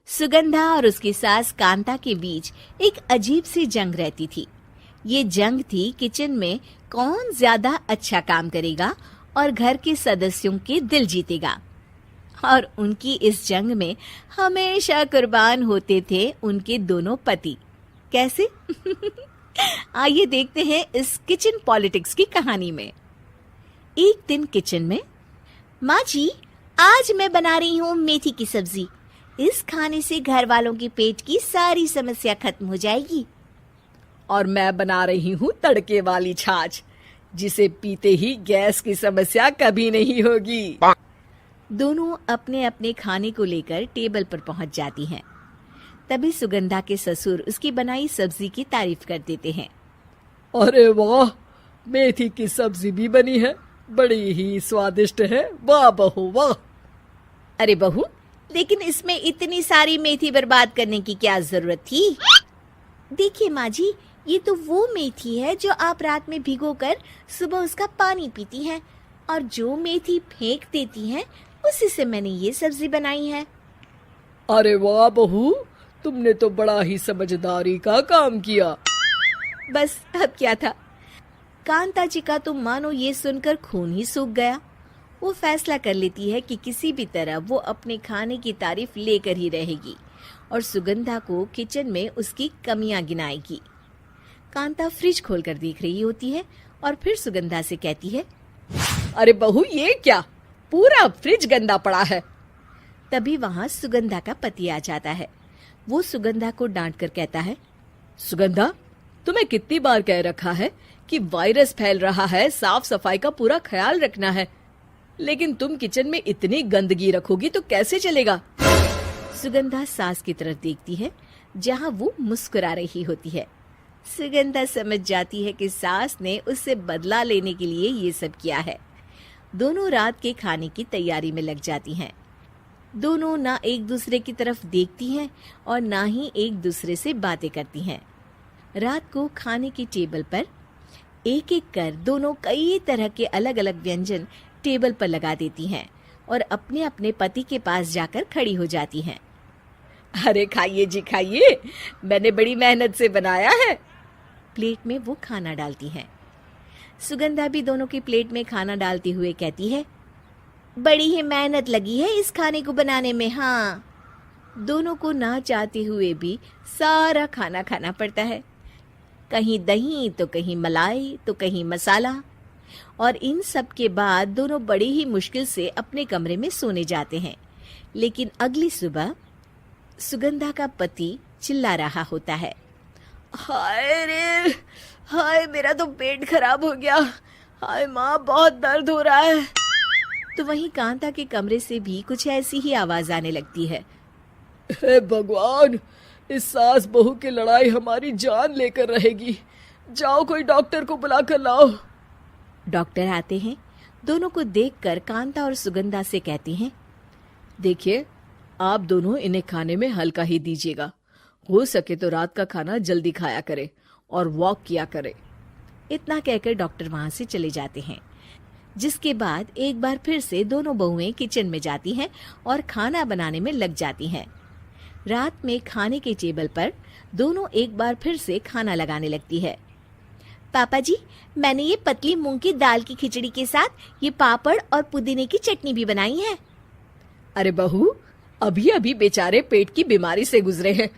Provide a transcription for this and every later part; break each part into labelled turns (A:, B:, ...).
A: सुगंधा और उसकी सास कांता के बीच एक अजीब सी जंग रहती थी। ये जंग थी किचन में कौन ज्यादा अच्छा काम करेगा और घर के सदस्यों के दिल जीतेगा। और उनकी इस जंग में हमेशा कुर्बान होते थे उनके दोनों पति। कैसे? आइए देखते हैं इस किचन पॉलिटिक्स की कहानी में। एक दिन किचन में, माँ जी, आज मैं बना रही हूँ मेथी की सब्जी। इस खाने से घर वालों के पेट की सारी समस्या खत्म हो जाएगी।
B: और मैं बना रही हूँ तड़के वाली छाछ, जिसे पीते ही गैस की समस्या कभी नहीं होगी।
A: दोनों अपने अपने खाने को लेकर टेबल पर पहुंच जाती हैं। तभी सुगंधा के ससुर उसकी बनाई सब्जी की तारीफ कर देते हैं।
B: अरे वाह, मेथी की सब्जी भी बनी है, बड़ी ही स्वादिष्ट है। वाह बहू वाह।
A: अरे बहू, लेकिन इसमें इतनी सारी मेथी बर्बाद करने की क्या जरूरत थी? देखिए माँ जी, ये तो वो मेथी है जो आप रात में भिगोकर सुबह उसका पानी पीती हैं, और जो मेथी फेंक देती हैं उसी से मैंने ये सब्जी बनाई है।
B: अरे वाह बहू, तुमने तो बड़ा ही समझदारी का काम किया।
A: बस अब क्या था, कांता जी का तो मानो ये सुनकर खून ही सूख गया। वो फैसला कर लेती है कि किसी भी तरह वो अपने खाने की तारीफ लेकर ही रहेगी और सुगंधा को किचन में उसकी कमियां गिनाएगी। कांता फ्रिज खोलकर देख रही होती है और फिर सुगंधा से कहती है,
B: अरे बहू, ये क्या, पूरा फ्रिज गंदा पड़ा है।
A: तभी वहां सुगंधा का पति आ जाता है। वो सुगंधा को डांट कर कहता है,
B: सुगंधा, तुम्हें कितनी बार कह रखा है कि वायरस फैल रहा है, साफ सफाई का पूरा ख्याल रखना है, लेकिन तुम किचन में इतनी गंदगी रखोगी तो कैसे चलेगा।
A: सुगंधा सास की तरफ देखती है जहां वो मुस्कुरा रही होती है। सुगंधा समझ जाती है कि सास ने उससे बदला लेने के लिए ये सब किया है। दोनों रात के खाने की तैयारी में लग जाती हैं। दोनों ना एक दूसरे की तरफ देखती हैं और ना ही एक दूसरे से बातें करती हैं। रात को खाने की टेबल पर एक एक कर दोनों कई तरह के अलग अलग व्यंजन टेबल पर लगा देती हैं और अपने अपने पति के पास जाकर खड़ी हो जाती हैं।
B: अरे खाइए जी खाइए, मैंने बड़ी मेहनत से बनाया है।
A: प्लेट में वो खाना डालती हैं। सुगंधा भी दोनों की प्लेट में खाना डालते हुए कहती है, बड़ी ही मेहनत लगी है इस खाने को बनाने में। हाँ, दोनों को ना चाहते हुए भी सारा खाना खाना पड़ता है। कहीं दही तो कहीं मलाई तो कहीं मसाला। और इन सब के बाद दोनों बड़ी ही मुश्किल से अपने कमरे में सोने जाते हैं। लेकिन अगली सुबह सुगंधा का पति चिल्ला रहा होता है,
B: हाय रे, हाय मेरा तो पेट खराब हो गया। हाय माँ, बहुत दर्द हो रहा है।
A: तो वहीं कांता के कमरे से भी कुछ ऐसी ही आवाज आने लगती है।
B: हे भगवान, इस सास बहू की लड़ाई हमारी जान लेकर रहेगी। जाओ कोई डॉक्टर को बुला कर लाओ।
A: डॉक्टर आते हैं। दोनों को देखकर कांता और सुगंधा से कहते हैं,
B: देखिए, आप दोनों इन्हें खाने में हल्का ही दीजिएगा। हो सके तो रात का खाना जल्दी खाया करे और वॉक किया करे।
A: इतना कहकर डॉक्टर वहां से चले जाते हैं। जिसके बाद एक बार फिर से दोनों बहुएं किचन में जाती हैं और खाना बनाने में लग जाती हैं। रात में खाने के टेबल पर दोनों एक बार फिर से खाना लगाने लगती है। पापा जी, मैंने ये पतली मूंग की दाल की खिचड़ी के साथ ये पापड़ और पुदीने की चटनी भी बनाई है।
B: अरे बहू, अभी अभी बेचारे पेट की बीमारी से गुजरे हैं।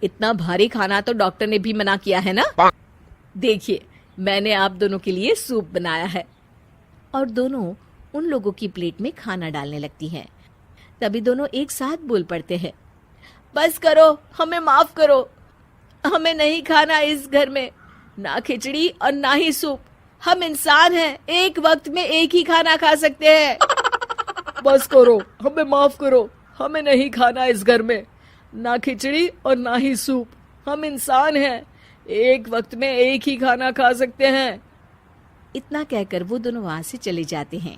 B: इतना भारी खाना तो डॉक्टर ने भी मना किया है ना। देखिए, मैंने आप दोनों के लिए सूप बनाया है।
A: और दोनों उन लोगों की प्लेट में खाना डालने लगती हैं। तभी दोनों एक साथ बोल पड़ते हैं,
B: बस करो, हमें माफ करो। हमें नहीं खाना इस घर में, ना खिचड़ी और ना ही सूप। हम इंसान हैं, एक वक्त में एक ही खाना खा सकते हैं। बस करो, हमें माफ करो। हमें नहीं खाना इस घर में, ना खिचड़ी और ना ही सूप। हम इंसान हैं, एक वक्त में एक ही खाना खा सकते हैं।
A: इतना कहकर वो दोनों वहां से चले जाते हैं।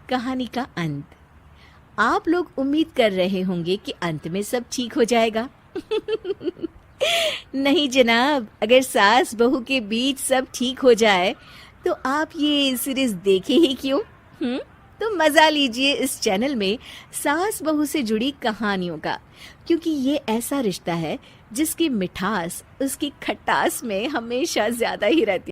A: कहानी का अंत। आप लोग उम्मीद कर रहे होंगे कि अंत में सब ठीक हो जाएगा। नहीं जनाब, अगर सास बहू के बीच सब ठीक हो जाए तो आप ये सीरीज देखे ही क्यों? तो मजा लीजिए इस चैनल में सास बहू से जुड़ी कहानियों का, क्योंकि ये ऐसा रिश्ता है जिसकी मिठास उसकी खटास में हमेशा ज्यादा ही रहती है।